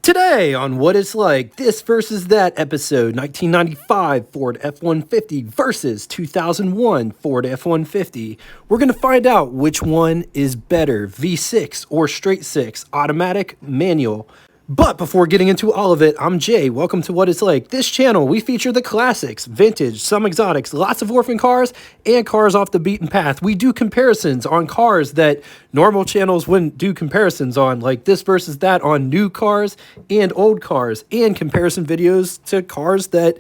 Today on What It's Like, This versus That episode, 1995 Ford F-150 versus 2001 Ford F-150. We're going to find out which one is better, V6 or straight six, automatic, manual. But before getting into all of it, I'm Jay. Welcome to What It's Like. This channel, we feature the classics, vintage, some exotics, lots of orphan cars, and cars off the beaten path. We do comparisons on cars that normal channels wouldn't do comparisons on, like this versus that on new cars and old cars, and comparison videos to cars that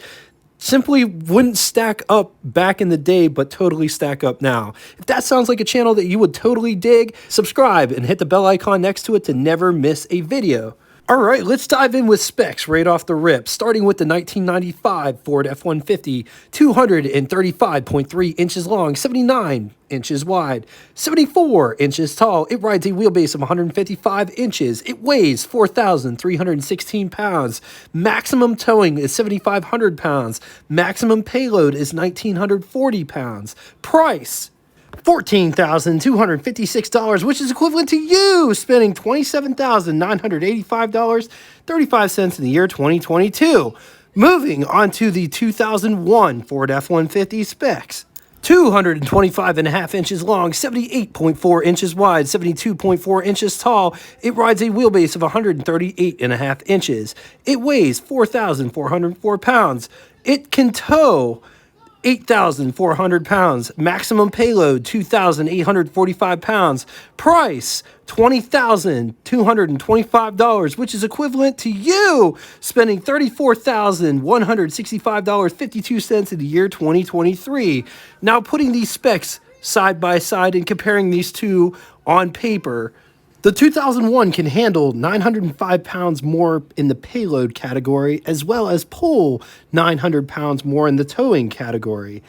simply wouldn't stack up back in the day, but totally stack up now. If that sounds like a channel that you would totally dig, subscribe and hit the bell icon next to it to never miss a video. All right, let's dive in with specs right off the rip, starting with the 1995 Ford F-150, 235.3 inches long, 79 inches wide, 74 inches tall. It rides a wheelbase of 155 inches. It weighs 4,316 pounds. Maximum towing is 7,500 pounds. Maximum payload is 1,940 pounds. Price, $14,256, which is equivalent to you spending $27,985.35 in the year 2022. Moving on to the 2001 Ford F-150 specs. 225.5 inches long, 78.4 inches wide, 72.4 inches tall. It rides a wheelbase of 138.5 inches. It weighs 4,404 pounds. It can tow 8,400 pounds. Maximum payload, 2,845 pounds. Price, $20,225, which is equivalent to you spending $34,165.52 in the year 2023. Now, putting these specs side by side and comparing these two on paper, the 2001 can handle 905 pounds more in the payload category, as well as pull 900 pounds more in the towing category.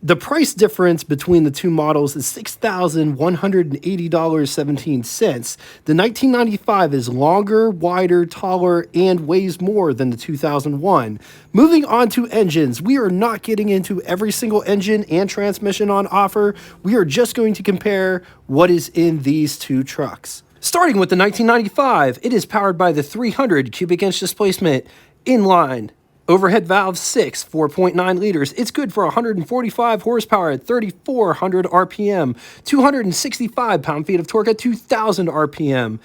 The price difference between the two models is $6,180.17. The 1995 is longer, wider, taller, and weighs more than the 2001. Moving on to engines, we are not getting into every single engine and transmission on offer. We are just going to compare what is in these two trucks. Starting with the 1995, it is powered by the 300 cubic inch displacement inline overhead valve 6, 4.9 liters. It's good for 145 horsepower at 3,400 RPM, 265 pound-feet of torque at 2,000 RPM.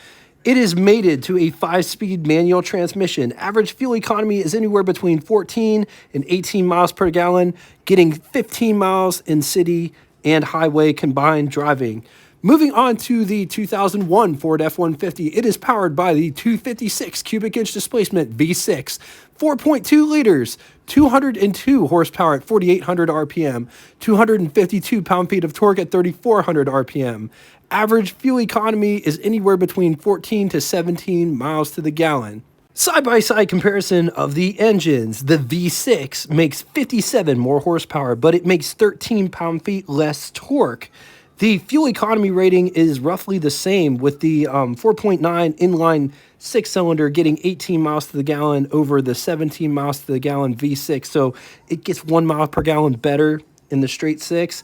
It is mated to a 5-speed manual transmission. Average fuel economy is anywhere between 14 and 18 miles per gallon, getting 15 miles in city and highway combined driving. Moving on to the 2001 Ford F-150, it is powered by the 256 cubic inch displacement V6, 4.2 liters, 202 horsepower at 4,800 RPM, 252 pound-feet of torque at 3,400 RPM. Average fuel economy is anywhere between 14 to 17 miles to the gallon. Side-by-side comparison of the engines. The V6 makes 57 more horsepower, but it makes 13 pound-feet less torque. The fuel economy rating is roughly the same, with the 4.9 inline 6-cylinder getting 18 miles to the gallon over the 17 miles to the gallon V6. So it gets 1 mile per gallon better in the straight six.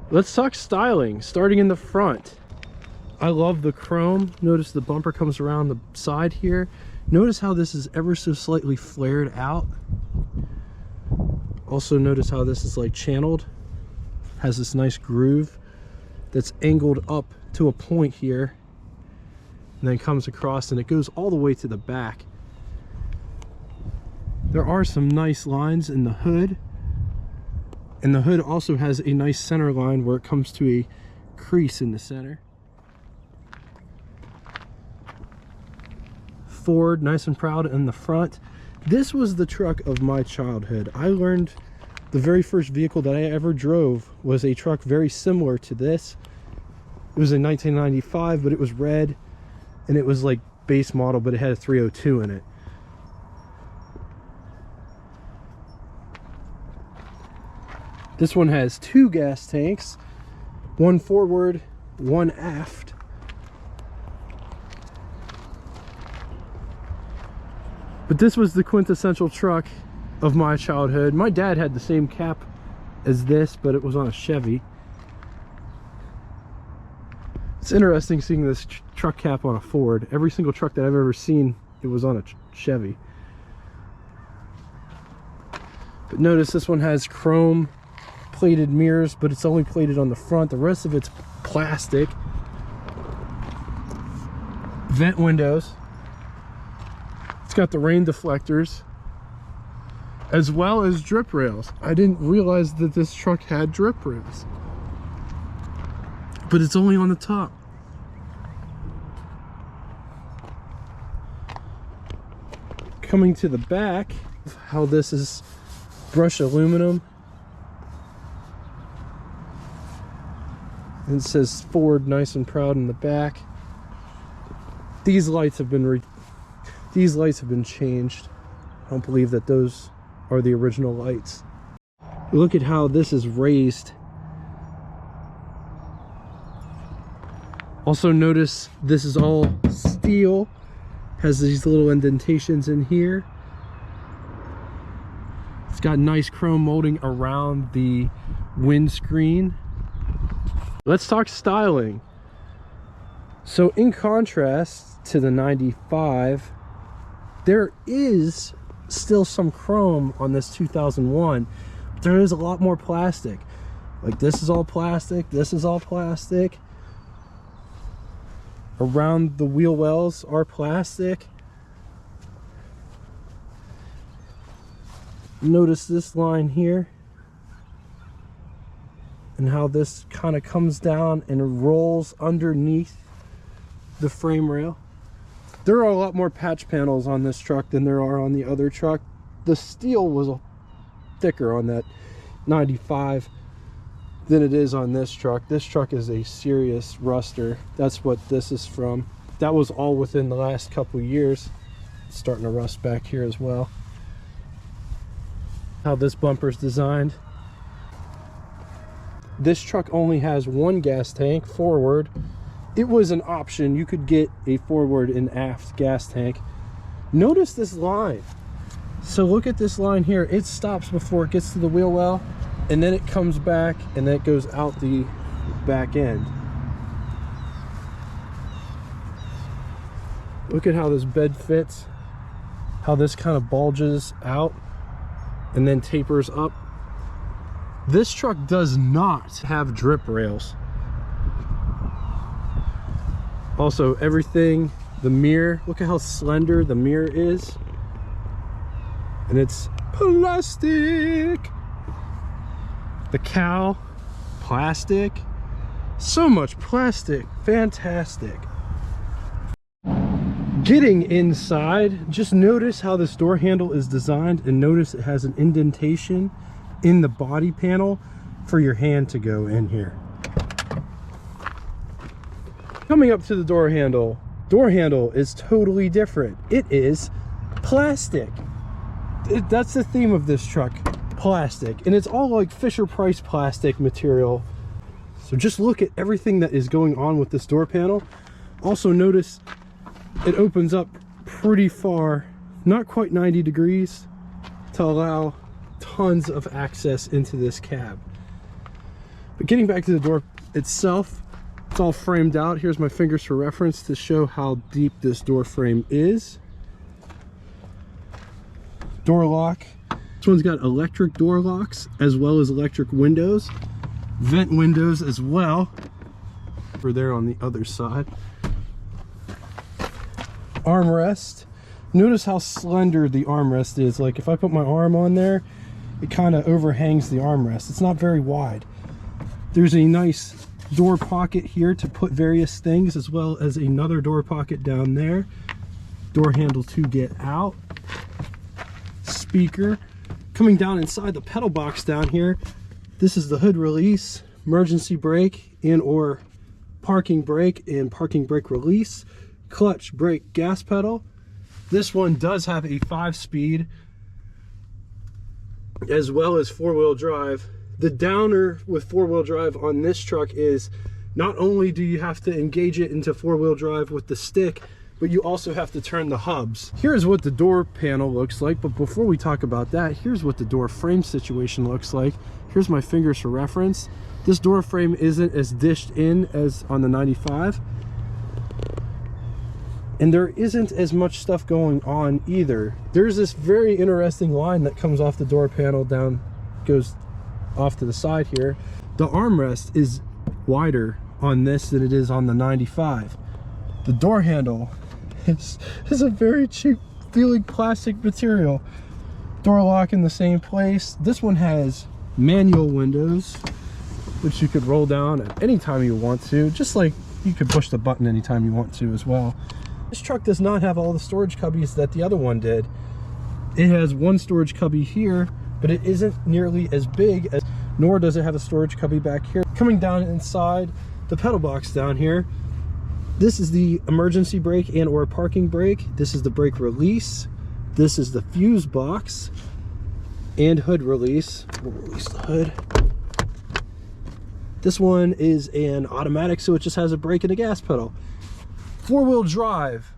Let's talk styling, starting in the front. I love the chrome. Notice the bumper comes around the side here. Notice how this is ever so slightly flared out. Also notice how this is like channeled. Has this nice groove that's angled up to a point here and then comes across, and it goes all the way to the back. There are some nice lines in the hood, and the hood also has a nice center line where it comes to a crease in the center. Ford, nice and proud in the front. This was the truck of my childhood. I learned the very first vehicle that I ever drove was a truck very similar to this. It was in 1995, but it was red, and it was like base model, but it had a 302 in it. This one has 2 gas tanks, one forward, one aft. But this was the quintessential truck of my childhood. My dad had the same cap as this, but it was on a Chevy. It's interesting seeing this truck cap on a Ford. Every single truck that I've ever seen, it was on a Chevy. But notice this one has chrome plated mirrors, but it's only plated on the front. The rest of it's plastic. Vent windows. It's got the rain deflectors, as well as drip rails. I didn't realize that this truck had drip rails, but it's only on the top. Coming to the back, how this is brushed aluminum. And it says Ford nice and proud in the back. These lights have been changed. I don't believe that those are the original lights. Look at how this is raised. Also notice this is all steel. Has these little indentations in here. It's got nice chrome molding around the windscreen. Let's talk styling. So in contrast to the 95, there is still some chrome on this 2001, but there is a lot more plastic. Like this is all plastic, this is all plastic. Around the wheel wells are plastic. Notice this line here and how this kind of comes down and rolls underneath the frame rail. There are a lot more patch panels on this truck than there are on the other truck. The steel was thicker on that 95 than it is on this truck. This truck is a serious ruster. That's what this is from. That was all within the last couple years. It's starting to rust back here as well. How this bumper is designed. This truck only has one gas tank forward. It was an option. You could get a forward and aft gas tank. Notice this line. So look at this line here. It stops before it gets to the wheel well, and then it comes back, and then it goes out the back end. Look at how this bed fits, how this kind of bulges out and then tapers up. This truck does not have drip rails. Also, everything, the mirror, look at how slender the mirror is. And it's plastic. The cowl, plastic. So much plastic, fantastic. Getting inside, just notice how this door handle is designed, and notice it has an indentation in the body panel for your hand to go in here. Coming up to the door handle is totally different. It is plastic. That's the theme of this truck, plastic. And it's all like Fisher-Price plastic material. So just look at everything that is going on with this door panel. Also notice it opens up pretty far, not quite 90 degrees, to allow tons of access into this cab. But getting back to the door itself, it's all framed out. Here's my fingers for reference to show how deep this door frame is. Door lock. This one's got electric door locks as well as electric windows. Vent windows as well. Over there on the other side. Armrest. Notice how slender the armrest is. Like if I put my arm on there, it kind of overhangs the armrest. It's not very wide. There's a nice door pocket here to put various things, as well as another door pocket down there. Door handle to get out. Speaker. Coming down inside the pedal box down here, this is the hood release, emergency brake and or parking brake and parking brake release, clutch, brake, gas pedal. This one does have a 5-speed as well as 4-wheel drive. The downer with 4-wheel drive on this truck is not only do you have to engage it into 4-wheel drive with the stick, but you also have to turn the hubs. Here's what the door panel looks like, but before we talk about that, here's what the door frame situation looks like. Here's my fingers for reference. This door frame isn't as dished in as on the 95, and there isn't as much stuff going on either. There's this very interesting line that comes off the door panel down, goes off to the side here. The armrest is wider on this than it is on the 95. The door handle is a very cheap feeling plastic material. Door lock in the same place. This one has manual windows, which you could roll down at any time you want to, just like you could push the button anytime you want to as well. This truck does not have all the storage cubbies that the other one did. It has one storage cubby here, but it isn't nearly as big as, nor does it have a storage cubby back here. Coming down inside the pedal box down here, this is the emergency brake and or parking brake. This is the brake release. This is the fuse box and hood release. We'll release the hood. This one is an automatic, so it just has a brake and a gas pedal. Four-wheel drive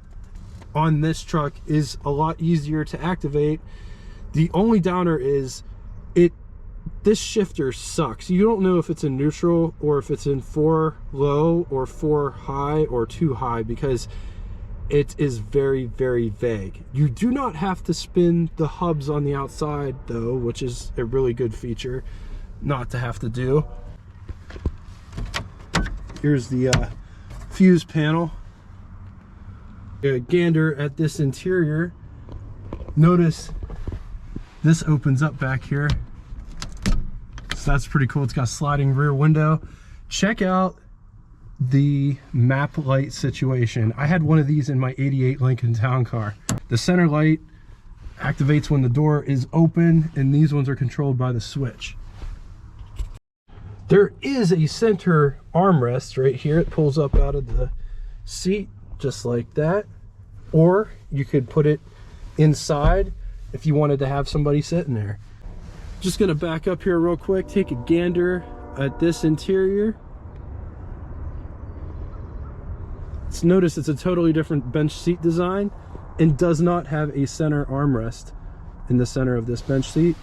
on this truck is a lot easier to activate. The only downer is this shifter sucks. You don't know if it's in neutral or if it's in 4 low or 4 high or 2 high, because it is very, very vague. You do not have to spin the hubs on the outside though, which is a really good feature not to have to do. Here's the fuse panel. A gander at this interior. Notice this opens up back here, so that's pretty cool. It's got a sliding rear window. Check out the map light situation. I had one of these in my '88 Lincoln Town Car. The center light activates when the door is open, and these ones are controlled by the switch. There is a center armrest right here. It pulls up out of the seat just like that, or you could put it inside if you wanted to have somebody sitting there. Just gonna back up here real quick, take a gander at this interior. Let's notice it's a totally different bench seat design and does not have a center armrest in the center of this bench seat,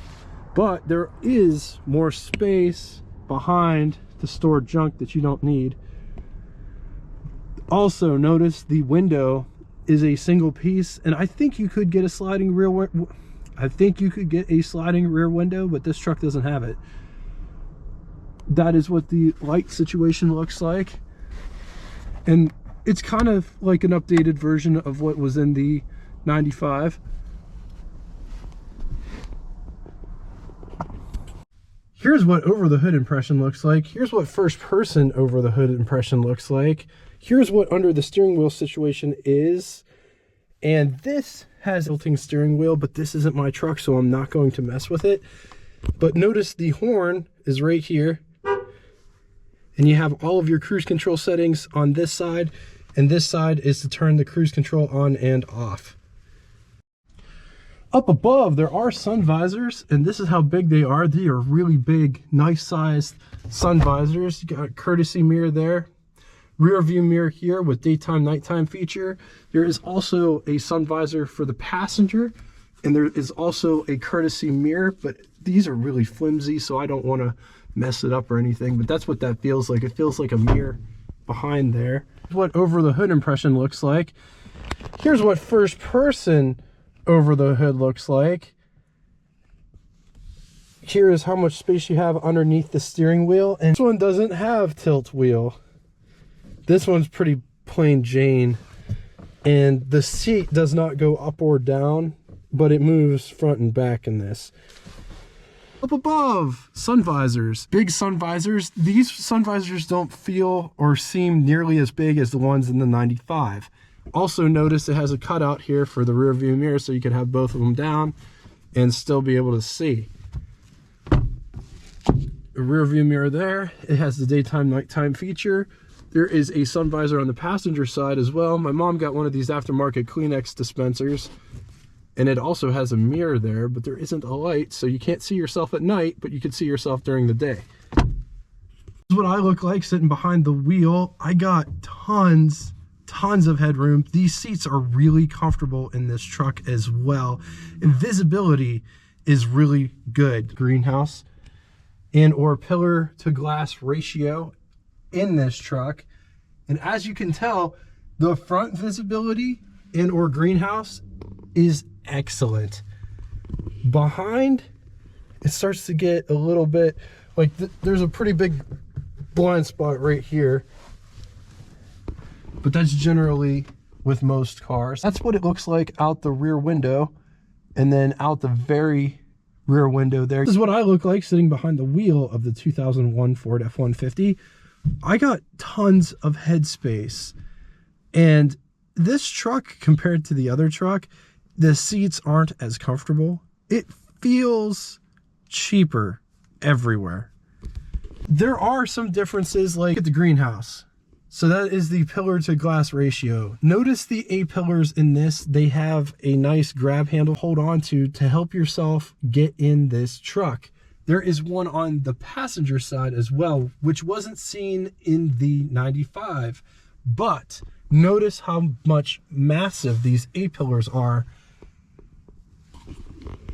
but there is more space behind to store junk that you don't need. Also notice the window is a single piece, and I think you could get a sliding rear window, but this truck doesn't have it. That is what the light situation looks like, and it's kind of like an updated version of what was in the 95. Here's what over the hood impression looks like. Here's what first person over the hood impression looks like. Here's what under the steering wheel situation is. And this has a tilting steering wheel, but this isn't my truck, so I'm not going to mess with it. But notice the horn is right here, and you have all of your cruise control settings on this side, and this side is to turn the cruise control on and off. Up above, there are sun visors, and this is how big they are. They are really big, nice sized sun visors. You got a courtesy mirror there. Rear view mirror here with daytime nighttime feature. There is also a sun visor for the passenger, and there is also a courtesy mirror, but these are really flimsy, so I don't want to mess it up or anything, but that's what that feels like. It feels like a mirror behind there. What over the hood impression looks like. Here's what first person over the hood looks like. Here is how much space you have underneath the steering wheel, and this one doesn't have tilt wheel. This one's pretty plain Jane, and the seat does not go up or down, but it moves front and back in this. Up above, sun visors, big sun visors. These sun visors don't feel or seem nearly as big as the ones in the 95. Also notice it has a cutout here for the rear view mirror, so you can have both of them down and still be able to see. A rear view mirror there. It has the daytime nighttime feature. There is a sun visor on the passenger side as well. My mom got one of these aftermarket Kleenex dispensers, and it also has a mirror there, but there isn't a light, so you can't see yourself at night, but you can see yourself during the day. This is what I look like sitting behind the wheel. I got tons tons of headroom. These seats are really comfortable in this truck as well. And visibility is really good. Greenhouse and or pillar to glass ratio in this truck. And as you can tell, the front visibility and or greenhouse is excellent. Behind, it starts to get a little bit like there's a pretty big blind spot right here, but that's generally with most cars. That's what it looks like out the rear window, and then out the very rear window there. This is what I look like sitting behind the wheel of the 2001 Ford F-150. I got tons of headspace, and this truck compared to the other truck, the seats aren't as comfortable. It feels cheaper everywhere. There are some differences, like at the greenhouse. So that is the pillar to glass ratio. Notice the A-pillars in this, they have a nice grab handle to hold on to help yourself get in this truck. There is one on the passenger side as well, which wasn't seen in the 95, but notice how much massive these A-pillars are.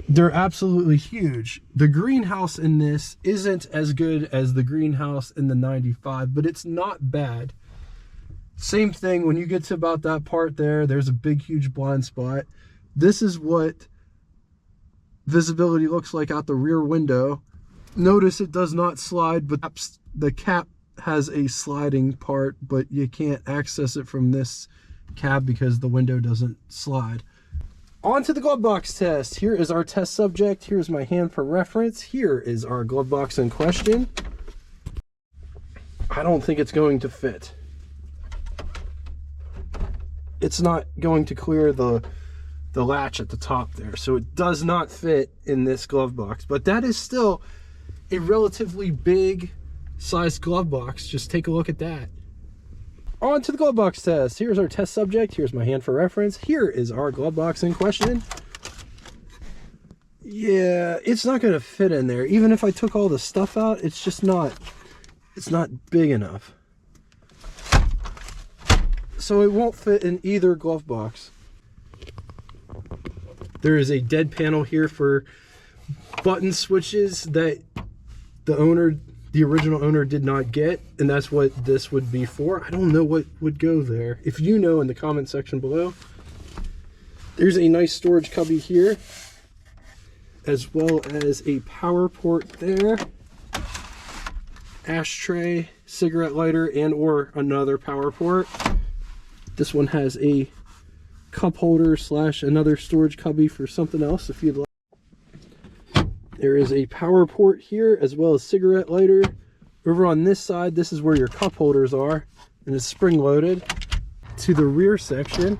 They're absolutely huge. The greenhouse in this isn't as good as the greenhouse in the 95, but it's not bad. Same thing when you get to about that part there, there's a big, huge blind spot. This is what visibility looks like out the rear window. Notice it does not slide, but the cap has a sliding part, but you can't access it from this cab because the window doesn't slide. On to the glove box test. Here is our test subject. Here's my hand for reference. Here is our glove box in question. I don't think it's going to fit. It's not going to clear the latch at the top there, so it does not fit in this glove box, but that is still a relatively big sized glove box. Just take a look at that. On to the glove box test. Here's our test subject. Here's my hand for reference. Here is our glove box in question. Yeah, it's not going to fit in there. Even if I took all the stuff out, it's just not, it's not big enough. So it won't fit in either glove box. There is a dead panel here for button switches that the original owner did not get, and that's what this would be for. I don't know what would go there. If you know, in the comment section below. There's a nice storage cubby here, as well as a power port there, ashtray, cigarette lighter, and or another power port. This one has a cup holder / another storage cubby for something else if you'd like. There is a power port here, as well as cigarette lighter. Over on this side, this is where your cup holders are, and it's spring loaded. To the rear section,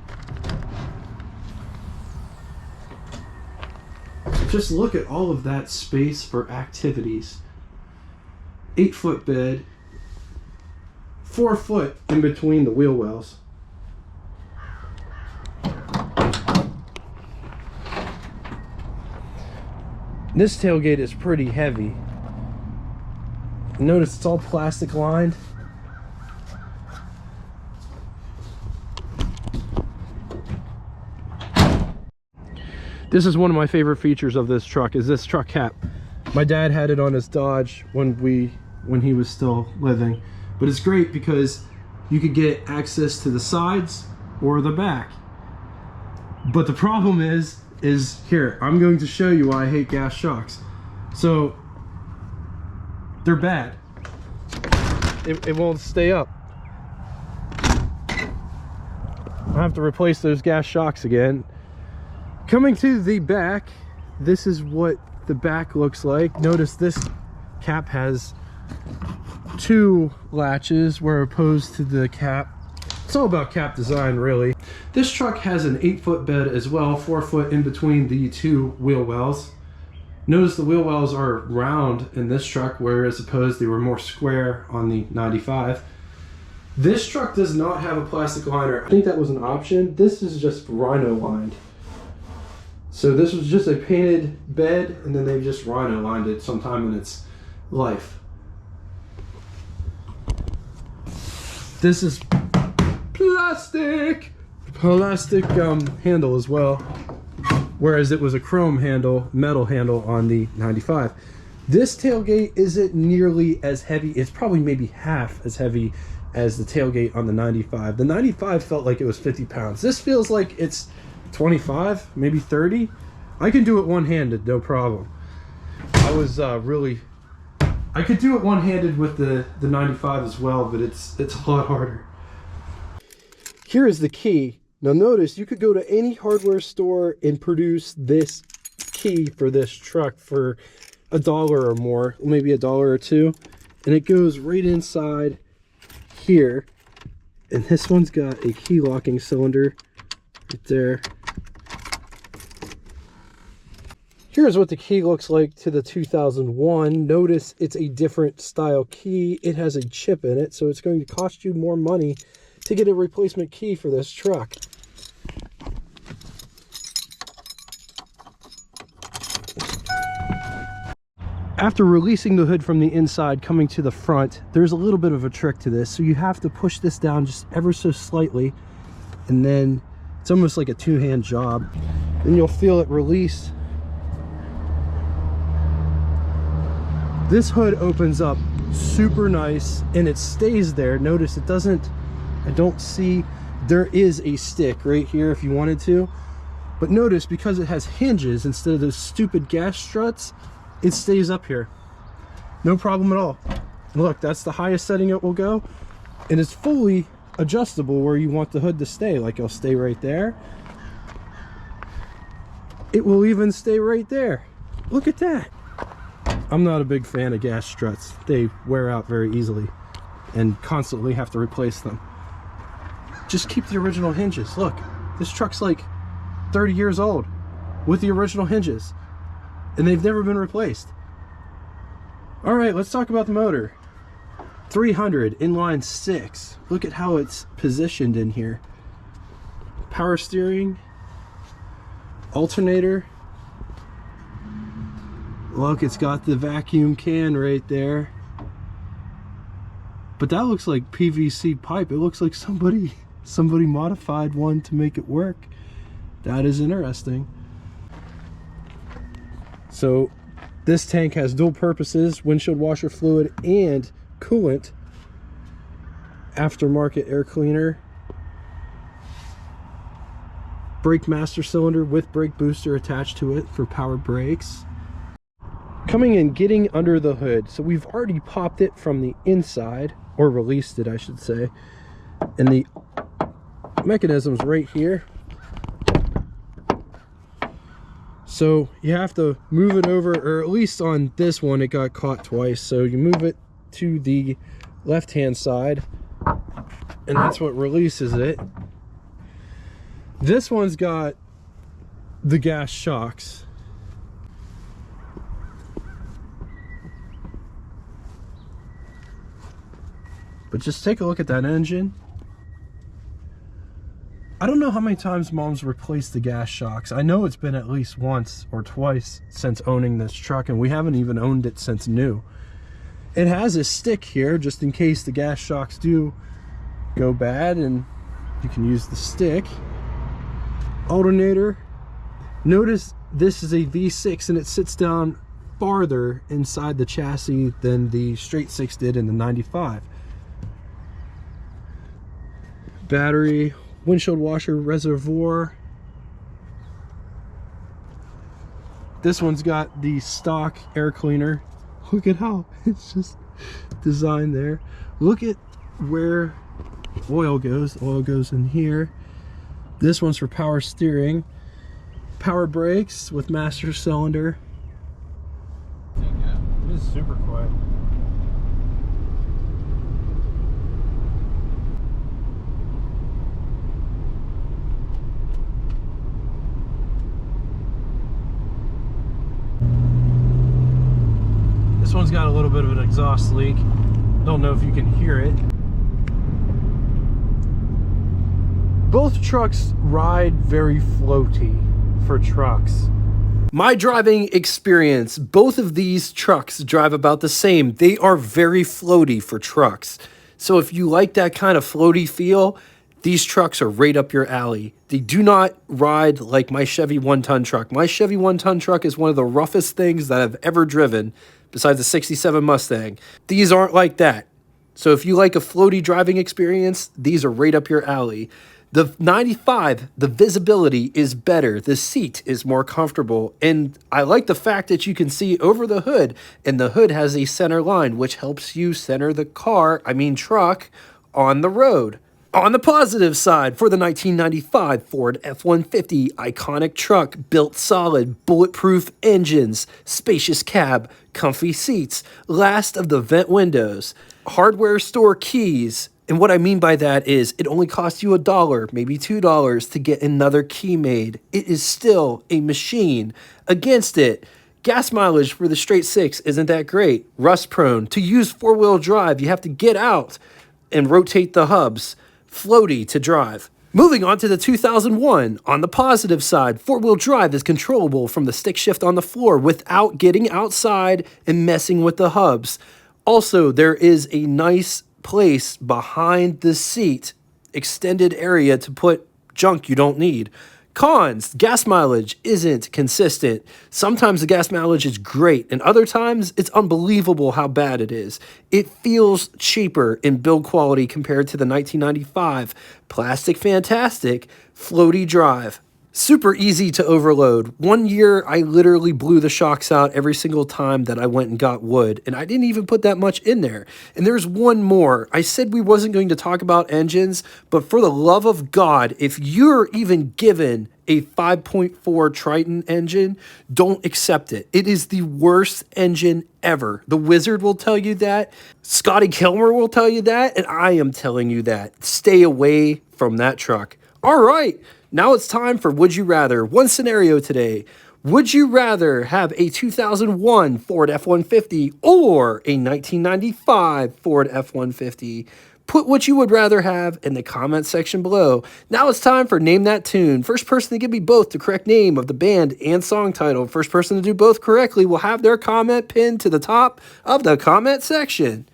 just look at all of that space for activities. 8-foot bed, 4 foot in between the wheel wells. This tailgate is pretty heavy. Notice it's all plastic lined. This is one of my favorite features of this truck, is this truck cap. My dad had it on his Dodge when he was still living. But it's great because you could get access to the sides or the back. But the problem is here, I'm going to show you why I hate gas shocks. So they're bad. It won't stay up. I'll have to replace those gas shocks again. Coming to the back, this is what the back looks like. Notice this cap has 2 latches, where opposed to the cap, it's all about cap design, really. This truck has an 8-foot bed as well, 4 foot in between the 2 wheel wells. Notice the wheel wells are round in this truck, whereas opposed they were more square on the 95. This truck does not have a plastic liner. I think that was an option. This is just rhino lined. So this was just a painted bed, and then they just rhino lined it sometime in its life. This is plastic handle as well, whereas it was a chrome handle, metal handle on the 95. This tailgate isn't nearly as heavy. It's probably maybe half as heavy as the tailgate on the 95. The 95 felt like it was 50 pounds. This feels like it's 25, maybe 30. I can do it one-handed, no problem. I could do it one-handed with the 95 as well, but it's a lot harder. Here is the key. Now notice, you could go to any hardware store and produce this key for this truck for $1 or more, maybe $1 or $2, and it goes right inside here. And this one's got a key locking cylinder right there. Here's what the key looks like to the 2001. Notice it's a different style key. It has a chip in it, so it's going to cost you more money to get a replacement key for this truck. After releasing the hood from the inside, coming to the front, there's a little bit of a trick to this. So you have to push this down just ever so slightly, and then it's almost like a two-hand job. Then you'll feel it release. This hood opens up super nice, and it stays there. Notice it doesn't, I don't see, there is a stick right here if you wanted to. But notice, because it has hinges instead of those stupid gas struts, it stays up here. No problem at all. And look, that's the highest setting it will go. And it's fully adjustable where you want the hood to stay. Like, it'll stay right there. It will even stay right there. Look at that. I'm not a big fan of gas struts. They wear out very easily and constantly have to replace them. Just keep the original hinges. Look, this truck's like 30 years old with the original hinges, and they've never been replaced. All right, let's talk about the motor. 300 inline 6. Look at how it's positioned in here. Power steering, alternator. Look, it's got the vacuum can right there. But that looks like PVC pipe. It looks like somebody modified one to make it work. That is interesting. So this tank has dual purposes: windshield washer fluid and coolant. Aftermarket air cleaner. Brake master cylinder with brake booster attached to it for power brakes. Coming in, getting under the hood. So we've already popped it from the inside, or released it, I should say. And the mechanism's right here. So you have to move it over, or at least on this one it got caught twice. So you move it to the left hand side, and that's what releases it. This one's got the gas shocks. But just take a look at that engine. I don't know how many times Mom's replaced the gas shocks. I know it's been at least once or twice since owning this truck, and we haven't even owned it since new. It has a stick here just in case the gas shocks do go bad, and you can use the stick. Alternator. Notice this is a V6 and it sits down farther inside the chassis than the straight 6 did in the 95. Battery, windshield washer reservoir. This one's got the stock air cleaner. Look at how it's just designed there. Look at where oil goes. Oil goes in here. This one's for power steering. Power brakes with master cylinder. It is super quiet. This one's got a little bit of an exhaust leak. Don't know if you can hear it. Both trucks ride very floaty for trucks. My driving experience, both of these trucks drive about the same. They are very floaty for trucks. So if you like that kind of floaty feel, These trucks are right up your alley. They do not ride like my Chevy 1-ton truck. My Chevy 1-ton truck is one of the roughest things that I've ever driven, besides the 67 Mustang. These aren't like that. So if you like a floaty driving experience, these are right up your alley. The 95, the visibility is better. The seat is more comfortable. And I like the fact that you can see over the hood, and the hood has a center line, which helps you center the truck, on the road. On the positive side, for the 1995 Ford F-150 iconic truck, built solid, bulletproof engines, spacious cab, comfy seats, last of the vent windows, hardware store keys. And what I mean by that is it only costs you $1, maybe $2 to get another key made. It is still a machine. Against it, gas mileage for the straight six isn't that great. Rust prone. To use four-wheel drive, you have to get out and rotate the hubs. Floaty to drive. Moving on to the 2001, on the positive side, four-wheel drive is controllable from the stick shift on the floor without getting outside and messing with the hubs. Also, there is a nice place behind the seat, extended area to put junk you don't need. Cons, gas mileage isn't consistent. Sometimes the gas mileage is great, and other times it's unbelievable how bad it is. It feels cheaper in build quality compared to the 1995 Plastic Fantastic Floaty Drive. Super easy to overload. One year, I literally blew the shocks out every single time that I went and got wood, and I didn't even put that much in there. And there's one more. I said we wasn't going to talk about engines, but for the love of God, if you're even given a 5.4 Triton engine, don't accept it. It is the worst engine ever. The Wizard will tell you that. Scotty Kilmer will tell you that, and I am telling you that. Stay away from that truck. All right. Now it's time for Would You Rather. One scenario today. Would you rather have a 2001 Ford F-150 or a 1995 Ford F-150? Put what you would rather have in the comment section below. Now it's time for Name That Tune. First person to give me both the correct name of the band and song title. First person to do both correctly will have their comment pinned to the top of the comment section.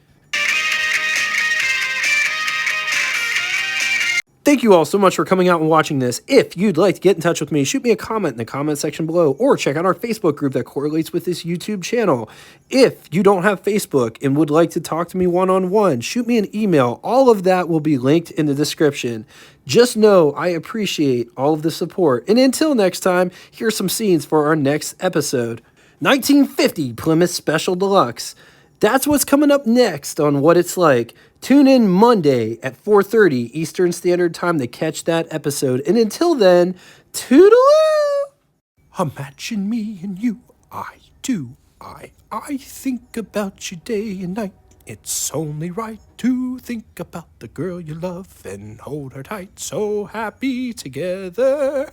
Thank you all so much for coming out and watching this. If you'd like to get in touch with me, shoot me a comment in the comment section below or check out our Facebook group that correlates with this YouTube channel. If you don't have Facebook and would like to talk to me one-on-one, shoot me an email. All of that will be linked in the description. Just know I appreciate all of the support. And until next time, here's some scenes for our next episode. 1950 Plymouth Special Deluxe. That's what's coming up next on What It's Like. Tune in Monday at 4:30 Eastern Standard Time to catch that episode. And until then, toodaloo! Imagine me and you, I do. I think about you day and night. It's only right to think about the girl you love and hold her tight. So happy together.